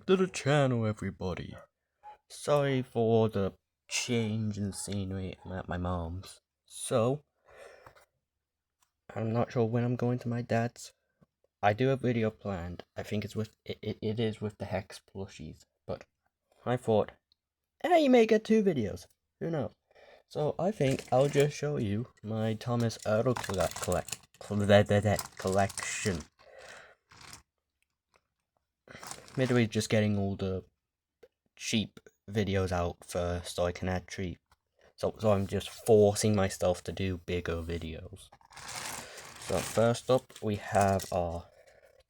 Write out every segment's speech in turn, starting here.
back to the channel, everybody. Sorry for the change in scenery. I'm at my mom's. So, I'm not sure when I'm going to my dad's. I do have a video planned. I think it's with it is with the Hex plushies. But I thought, hey, you may get 2 videos. Who knows? So I think I'll just show you my Thomas Ertl collection. Midway just getting all the cheap videos out first so I can actually so I'm just forcing myself to do bigger videos. So first up we have our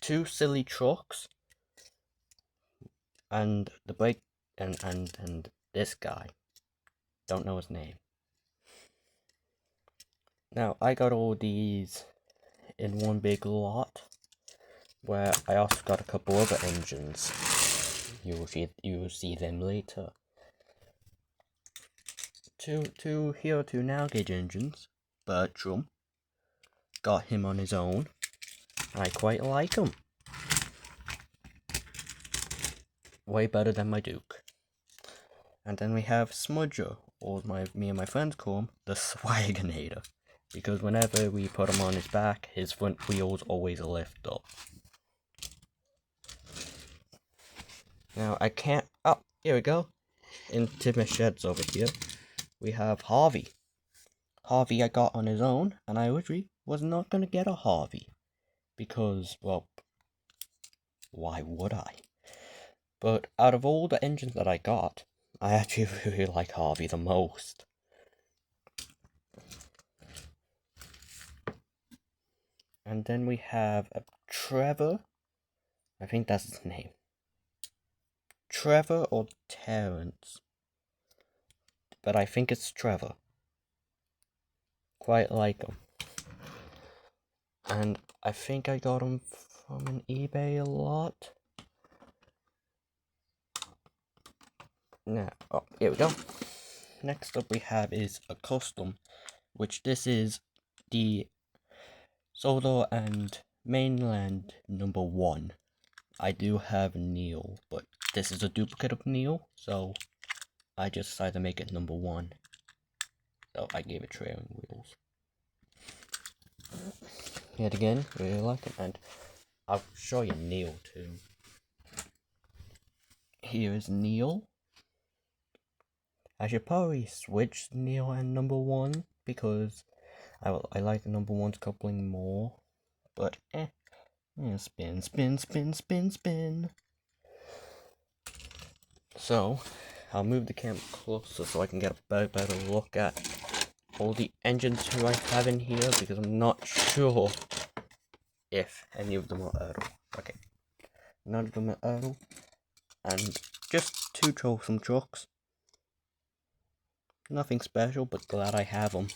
2 silly trucks and the brake and this guy. Don't know his name. Now I got all these in one big lot where I also got a couple other engines. You will see them later. Two here 2 now gauge engines. Bertram got him on his own. I quite like him. Way better than my Duke. And then we have Smudger, or me and my friends call him the Swaginator, because whenever we put him on his back, his front wheels always lift up. Now I can't. Oh, here we go. Into my sheds over here, we have Harvey. Harvey I got on his own, and I originally was not gonna get a Harvey, because, well, why would I? But out of all the engines that I got, I actually really like Harvey the most. And then we have a Trevor. I think that's his name. Trevor or Terrence. But I think it's Trevor. Quite like him. And I think I got him from an eBay a lot. Now, oh, here we go. Next up we have is a custom, which this is the Solar and Mainland number 1. I do have Neil, but this is a duplicate of Neil, so I just decided to make it number 1. So I gave it trailing wheels. Yet again, really like it, and I'll show you Neil too. Here is Neil. I should probably switch Neil and number 1 because I like the number 1's coupling more. But yeah, spin, spin, spin, spin, spin. So I'll move the camera closer so I can get a better look at all the engines who I have in here, because I'm not sure if any of them are ERTL. Okay, none of them are ERTL, and just 2 troublesome trucks. Nothing special, but glad I have them.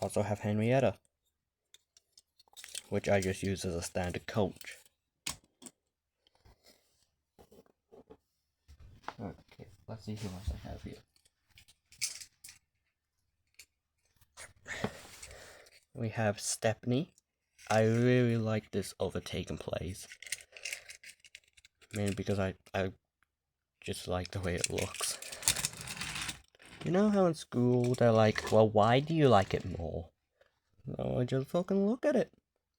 Also have Henrietta, which I just use as a standard coach. Okay, let's see who else I have here. We have Stepney. I really like this overtaken plays. Mainly because I just like the way it looks. You know how in school they're like, well, why do you like it more? No, just fucking look at it.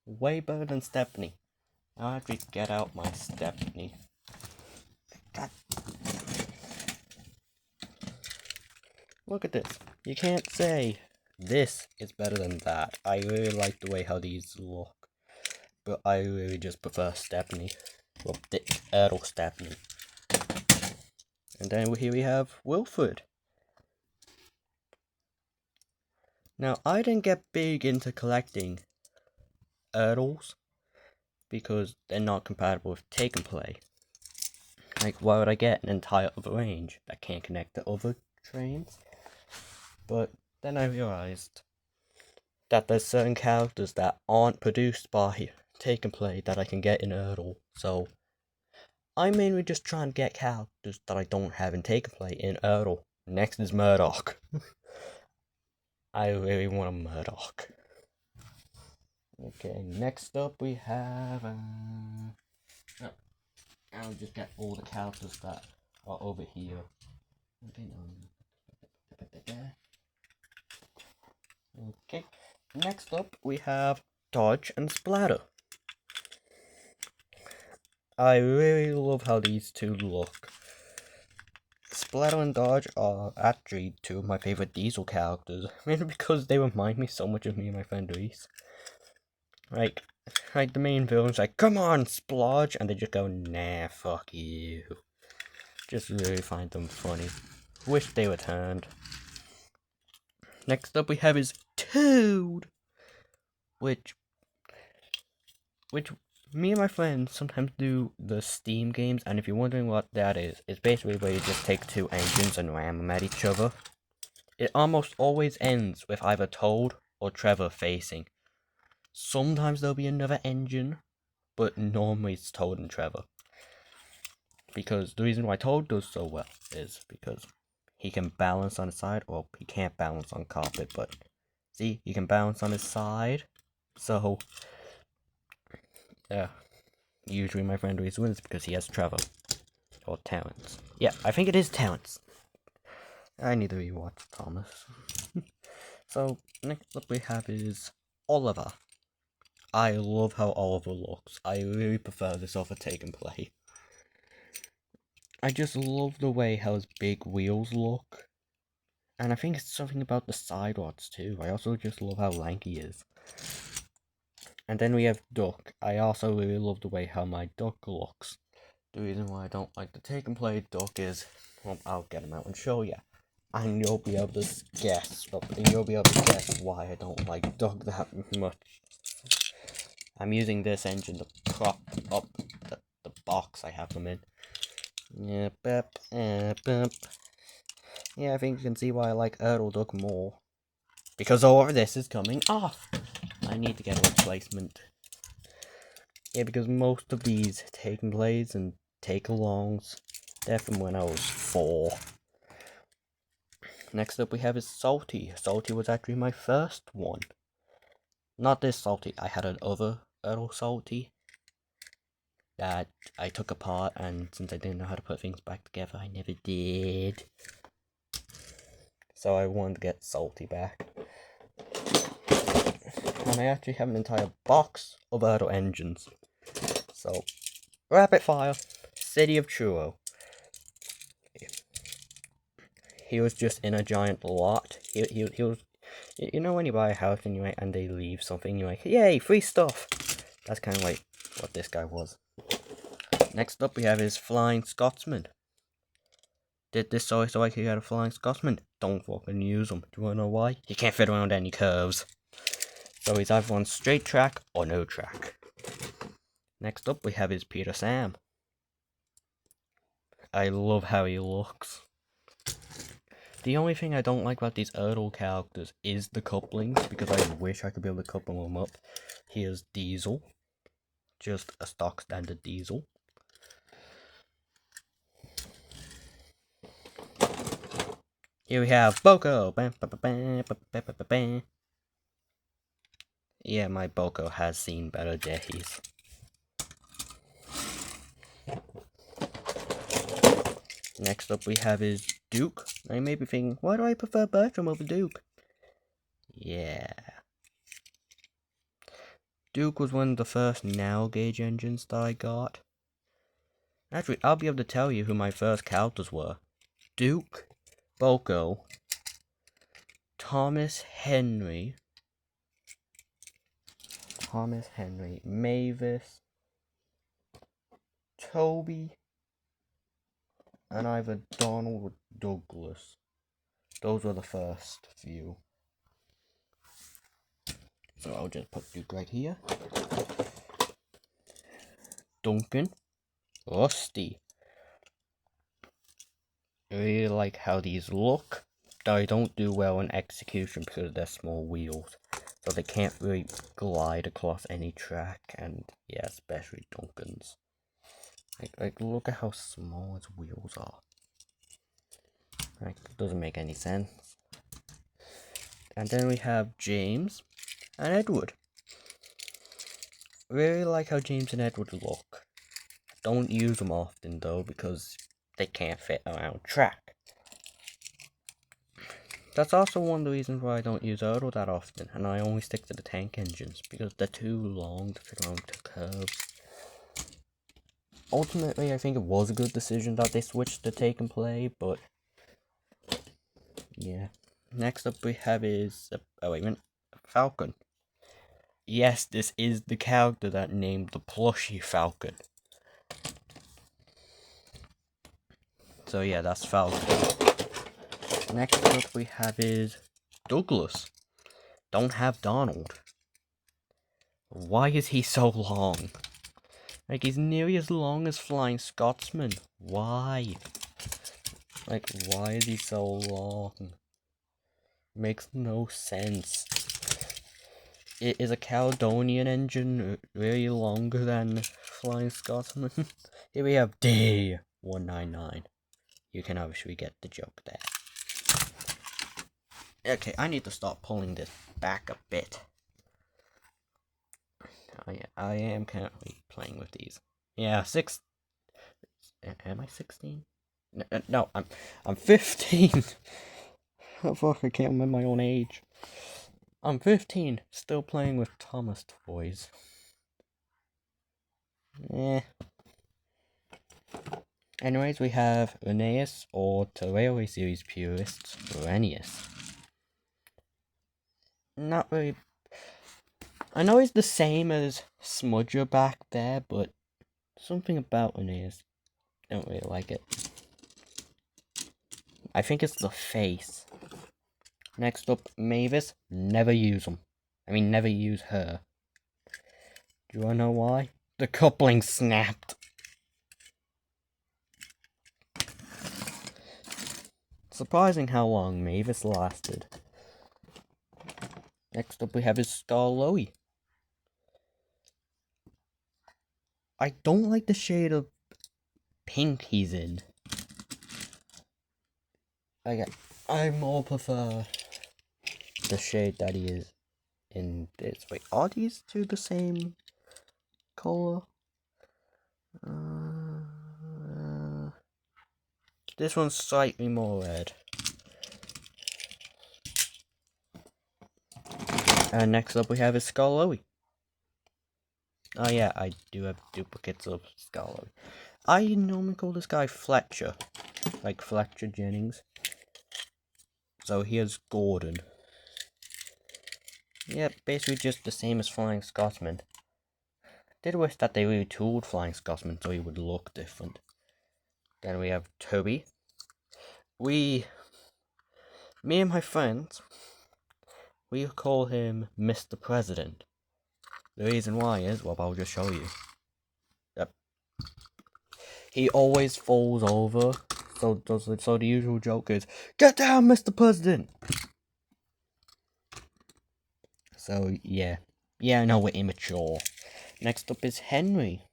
Way better than Stepney. I'll have to get out my Stepney. God. Look at this. You can't say this is better than that. I really like the way how these look. But I really just prefer Stepney. Well, the ERTL Stepney. And then here we have Wilford. Now, I didn't get big into collecting ERTLs because they're not compatible with Take and Play. Like, why would I get an entire other range that can't connect to other trains? But then I realized that there's certain characters that aren't produced by Take and Play that I can get in ERTL. So I'm mainly just trying to get characters that I don't have in Take and Play in ERTL. Next is Murdoch. I really want a Murdoch. Okay, next up we have. Oh, I'll just get all the characters that are over here. Okay, next up we have Dodge and Splatter. I really love how these two look. Splatter and Dodge are actually two of my favorite Diesel characters, mainly because they remind me so much of me and my friend Reese. Like the main villain's like, come on, Splodge, and they just go, nah, fuck you. Just really find them funny. Wish they returned. Next up we have is Toad, which me and my friends sometimes do the Steam games, and if you're wondering what that is, it's basically where you just take two engines and ram them at each other. It almost always ends with either Toad or Trevor facing. Sometimes there'll be another engine, but normally it's Toad and Trevor. Because the reason why Toad does so well is because he can balance on his side. Well, he can't balance on carpet, but see, he can balance on his side. So, usually my friend always wins because he has Trevor. Or Terrence. Yeah, I think it is Terrence. I need to rewatch Thomas. So, next up we have is Oliver. I love how Oliver looks. I really prefer this over Take and Play. I just love the way how his big wheels look. And I think it's something about the side rods too. I also just love how lanky he is. And then we have Duck. I also really love the way how my Duck looks. The reason why I don't like the Take and Play Duck is, well, I'll get him out and show you. And you'll be able to guess why I don't like Duck that much. I'm using this engine to prop up the box I have them in. Yeah, yeah, I think you can see why I like ERTL Duck more. Because all of this is coming off. I need to get a replacement. Yeah, because most of these Take Plays and take-alongs, they're from when I was 4. Next up we have is Salty. Salty was actually my first one. Not this Salty, I had another ERTL Salty that I took apart, and since I didn't know how to put things back together, I never did. So I wanted to get Salty back. And I actually have an entire box of ERTL engines. So, rapid fire, City of Churro. He was just in a giant lot. He was, you know when you buy a house and they leave something, you're like, yay, free stuff. That's kind of like what this guy was. Next up we have his Flying Scotsman. Did this so I could get a Flying Scotsman? Don't fucking use him. Do you wanna know why? He can't fit around any curves. So he's either on straight track or no track. Next up we have his Peter Sam. I love how he looks. The only thing I don't like about these ERTL characters is the couplings, because I wish I could be able to couple them up. Here's Diesel. Just a stock standard Diesel. Here we have Boko. Yeah, my Boko has seen better days. Next up we have is Duke. Now you may be thinking, why do I prefer Bertram over Duke? Yeah. Duke was one of the first narrow gauge engines that I got. Actually, I'll be able to tell you who my first characters were. Duke, Boko, Thomas Henry, Mavis, Toby, and either Donald or Douglas. Those were the first few. So I'll just put Duke right here. Duncan, Rusty. I really like how these look. They don't do well in execution because of their small wheels. So they can't really glide across any track, and yeah, especially Duncan's. Like look at how small his wheels are. Like, it doesn't make any sense. And then we have James and Edward. really like how James and Edward look. Don't use them often though because they can't fit around track. That's also one of the reasons why I don't use ERTL that often, and I only stick to the tank engines, because they're too long to fit around two curves. Ultimately, I think it was a good decision that they switched to take and play, but yeah. Next up we have is, oh wait a minute, Falcon. Yes, this is the character that named the plushie Falcon. So yeah, that's Falcon. Next up we have is Douglas. Don't have Donald. Why is he so long? Like, he's nearly as long as Flying Scotsman. Why? Like, why is he so long? Makes no sense. Is a Caledonian engine really longer than Flying Scotsman? Here we have D199. You can obviously get the joke there. Okay, I need to start pulling this back a bit. Oh yeah, I am currently playing with these. Yeah, am I 16? No, I'm 15. Oh fuck, I can't remember my own age. I'm 15, still playing with Thomas toys. Eh. Anyways, we have Linnaeus, or to Railway Series purists, Renius. Not really. I know he's the same as Smudger back there, but something about Linnaeus, I don't really like it. I think it's the face. Next up, Mavis. Never use them. I mean, never use her. Do you wanna know why? The coupling snapped. Surprising how long Mavis lasted. Next up we have his Skarloey. I don't like the shade of pink he's in. I more prefer the shade that he is in this. Wait, are these two the same color? This one's slightly more red. And next up we have his Skarloey. Oh yeah, I do have duplicates of Skarloey. I normally call this guy Fletcher. Like Fletcher Jennings. So here's Gordon. Yeah, basically just the same as Flying Scotsman. Did wish that they retooled Flying Scotsman so he would look different. Then we have Toby. Me and my friends, we call him Mr. President. The reason why is, well, I'll just show you. Yep. He always falls over, so the usual joke is, "Get down, Mr. President!" So, yeah. Yeah, I know we're immature. Next up is Henry.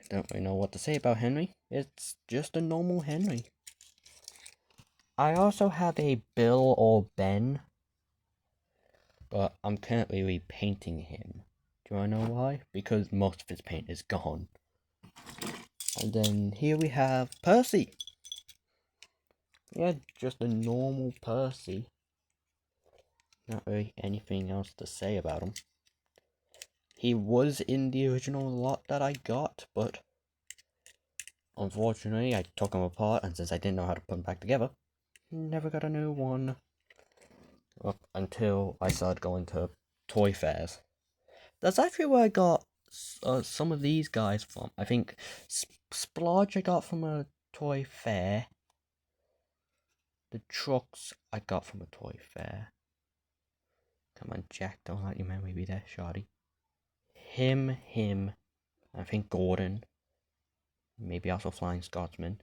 Don't really know what to say about Henry. It's just a normal Henry. I also have a Bill or Ben, but I'm currently repainting him. Do I know why? Because most of his paint is gone. And then here we have Percy. Yeah, just a normal Percy. Not really anything else to say about him. He was in the original lot that I got, but unfortunately I took him apart, and since I didn't know how to put them back together, never got a new one. Up until I started going to toy fairs. That's actually where I got some of these guys from. I think Splodge I got from a toy fair. The trucks I got from a toy fair. Come on, Jack, don't let your memory be there, shoddy. Him, I think Gordon. Maybe also Flying Scotsman.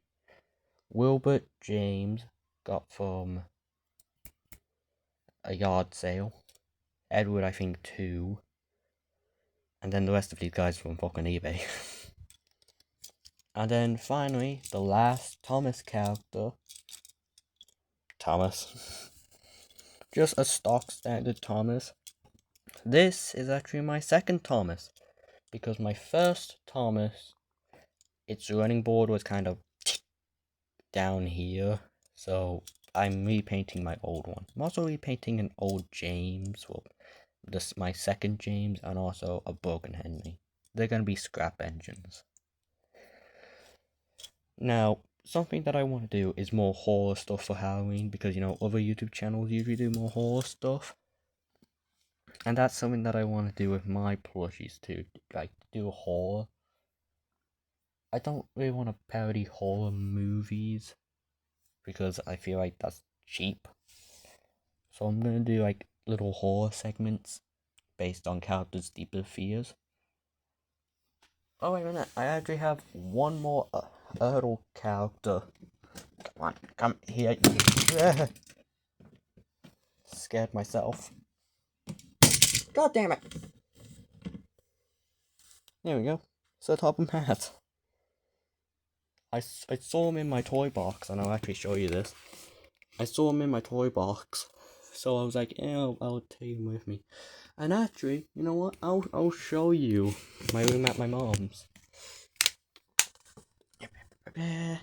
Wilbert James got from a yard sale. Edward, I think, too. And then the rest of these guys from fucking eBay. And then finally, the last Thomas character. Thomas. Just a stock standard Thomas. This is actually my second Thomas, because my first Thomas, its running board was kind of down here, so I'm repainting my old one. I'm also repainting an old James, well, this my second James, and also a broken Henry. They're gonna be scrap engines. Now, something that I want to do is more horror stuff for Halloween, because you know other YouTube channels usually do more horror stuff, and that's something that I want to do with my plushies too, like do horror. I don't really want to parody horror movies because I feel like that's cheap. So I'm gonna do like little horror segments based on characters' deeper fears. Oh wait a minute, I actually have one more ERTL character. Come on, come here. Scared myself. God damn it. There we go. Sir Topham Hatt. I saw him in my toy box, and I'll actually show you this. I saw him in my toy box, so I was like, yeah, I'll take him with me. And actually, you know what? I'll show you my room at my mom's. There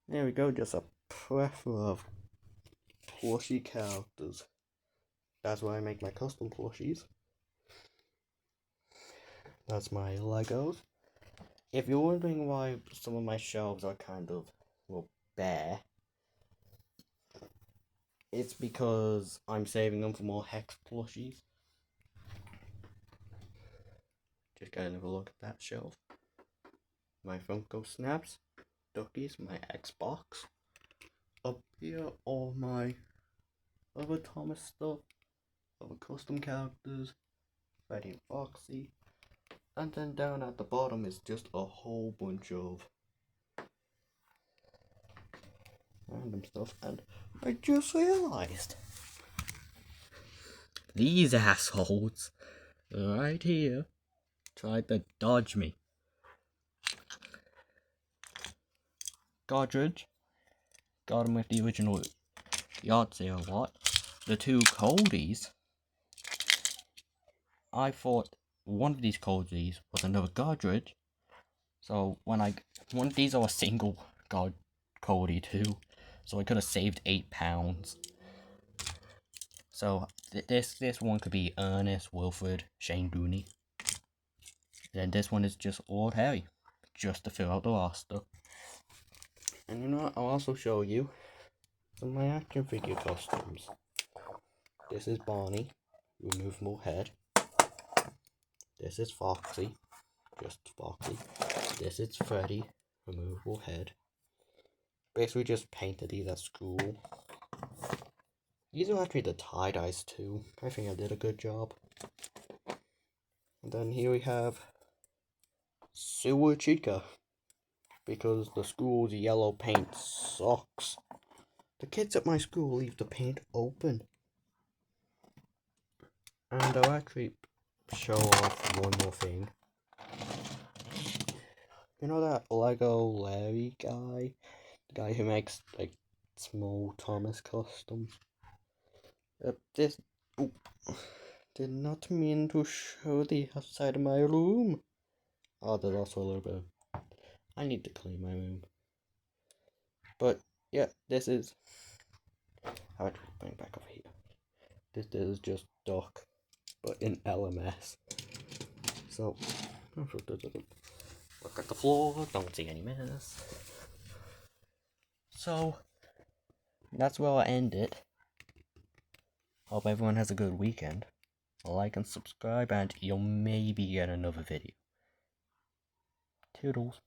we go, just a plethora of plushie characters. That's why I make my custom plushies. That's my Legos. If you're wondering why some of my shelves are kind of, well, bare, it's because I'm saving them for more Hex plushies. Just get another look at that shelf. My Funko Snaps, Duckies, my Xbox. Up here, all my other Thomas stuff, other custom characters, Freddy and Foxy. And then down at the bottom is just a whole bunch of random stuff. And I just realized these assholes right here tried to dodge me. Godridge got him with the original ERTL lot. The two Coldies, I thought one of these Coldies was another Godridge. So one of these are a single Coldie too. So I could have saved £8. So this one could be Ernest, Wilfred, Shane Dooney. Then this one is just Lord Harry, just to fill out the roster. And you know what? I'll also show you some of my action figure costumes. This is Barney, removable head. This is Foxy, just Foxy. This is Freddy, removable head. Basically just painted these at school. These are actually the tie-dyes too. I think I did a good job. And then here we have Sewer Chica, because the school's yellow paint sucks. The kids at my school leave the paint open. And I'll actually show off one more thing. You know that Lego Larry guy? The guy who makes like small Thomas customs? Did not mean to show the outside of my room. Oh, there's also a little bit of... I need to clean my room. But, yeah, this is... How do I bring back over here? This is just Doc, but in LMS. So, look at the floor, don't see any mess. So, that's where I'll end it. Hope everyone has a good weekend. Like and subscribe, and you'll maybe get another video. Toodles.